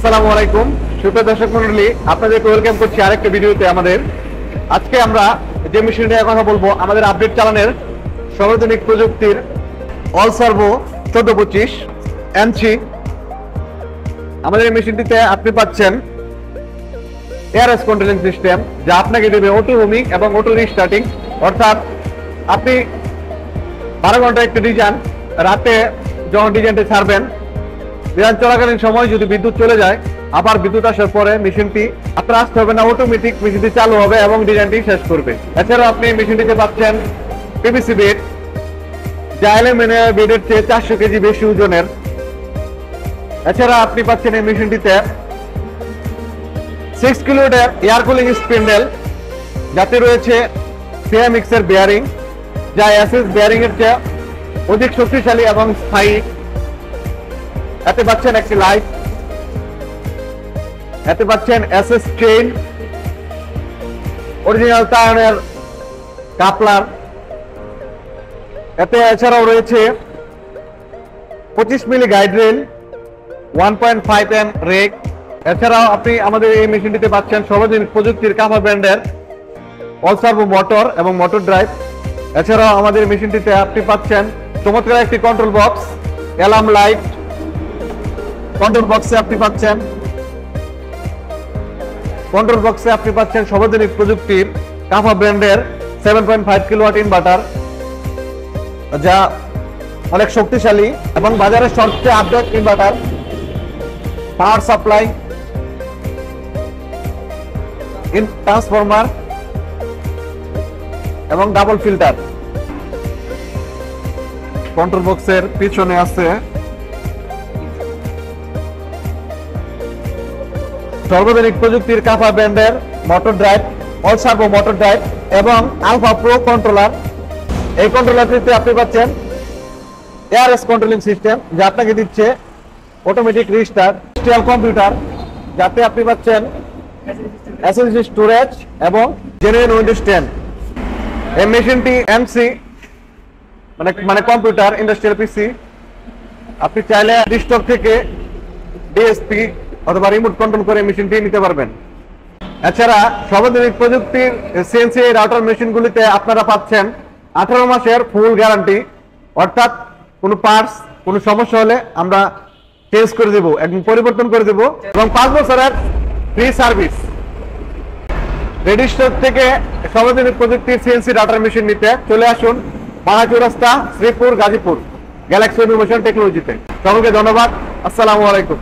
আসসালামু আলাইকুম সুপ্রিয় দর্শক মণ্ডলী, আপনাদেরকে ওয়েলকাম করছি আরেকটা ভিডিওতে। আজকে আমরা যে মেশিন নিয়ে কথা বলবো, আমাদের আপডেট চালানের সর্বাধুনিক প্রযুক্তির অল সার্ভো 1425 এনসি। আমাদের এই মেশিনটিতে আপনি পাচ্ছেন এআরএস কন্ট্রোলিং সিস্টেম, যা আপনাকে দেবে অটো হোমিং এবং অটো রিস্টার্টিং। অর্থাৎ আপনি 12 ঘন্টা একটি ডিজাইন, রাতে যখন ডিজাইনটি ছাড়বেন, ডিজাইন চলাকালীন সময় যদি বিদ্যুৎ চলে যায়, আবার বিদ্যুৎ আসার পরে মেশিনটি আপনার আসতে হবে না, অটোমেটিক মেশিনটি চালু হবে এবং ডিজাইনটি শেষ করবে। এছাড়াও আপনি মেশিনটিতে পাচ্ছেন পিভিসি বেড, যা অ্যালুমিনিয়াম বেডের চেয়ে 400 কেজি বেশি ওজনের। এছাড়া আপনি পাচ্ছেন এই মেশিনটিতে 6 কিলোমিটার এয়ার কুলিং স্পিন্ডেল, যাতে রয়েছে সিএমএক্স এর বেয়ারিং, যা এসএস বেয়ারিং এর চেয়ে অধিক শক্তিশালী এবং স্থায়ী। এতে পাচ্ছেন একটি লাইট, এতে পাচ্ছেন এসএস চেইন, অরিজিনাল টায়ারের কাপলার। এতে এছাড়াও রয়েছে 25 মিলি গাইড রেল, 1.5 এম রেক। এছাড়াও আপনি আমাদের এই মেশিনটিতে পাচ্ছেন সর্বাধুনিক প্রযুক্তির কাফা ব্র্যান্ডের অল সার্ভো মোটর এবং মোটর ড্রাইভ। এছাড়াও আমাদের মেশিনটিতে আপনি পাচ্ছেন চমৎকার একটি control box, alarm light. Control বক্সে আপনি পাচ্ছেন সর্বাধুনিক প্রযুক্তির কাফা ব্র্যান্ডের 7.5 কিলোওয়াট ইনভার্টার, যা অনেক শক্তিশালী এবং বাজারের সবচেয়ে update inverter. Power supply, transformer এবং ডাবল ফিল্টার। কন্ট্রোল বক্সের পিছনে আছে সর্বাধুনিক প্রযুক্তির কাফা ব্র্যান্ডের motor drive, all servo motor drive এবং আলফা প্রো কন্ট্রোলার। এই কন্ট্রোলারটিতে আপনি পাচ্ছেন এআরএস কন্ট্রোলিং সিস্টেম, যা আপনাকে দিচ্ছে অটোমেটিক রিস্টার্ট, ডিজিটাল কম্পিউটার, যাতে আপনি পাচ্ছেন এসএসডি স্টোরেজ এবং জেনুইন উইন্ডোজ 10। এই মেশিনটি এমসি মানে কম্পিউটার ইন্ডাস্ট্রিয়াল পিসি। আপনি চাইলে স্টক থেকে ডিএসপি অথবা রিমোট কন্ট্রোল করে মেশিনটি নিতে পারবেন। এছাড়া সর্বাধুনিক প্রযুক্তির সিএনসি রাউটার মেশিনগুলিতে আপনারা পাচ্ছেন 18 মাসের ফুল গ্যারান্টি। অর্থাৎ কোনো পার্টস, কোনো সমস্যা হলে আমরা চেঞ্জ করে দেব, একদম পরিবর্তন করে দেব, এবং 5 বছরের ফ্রি সার্ভিস। রেডি স্টোর থেকে সর্বাধুনিক প্রযুক্তির সিএনসি রাউটার মেশিন নিতে চলে আসুন বাংলা চৌরাস্তা, শ্রীপুর, গাজীপুর, গ্যালাক্সি ইনোভেশন টেকনোলজিতে। সকলকে ধন্যবাদ। আসসালামু আলাইকুম।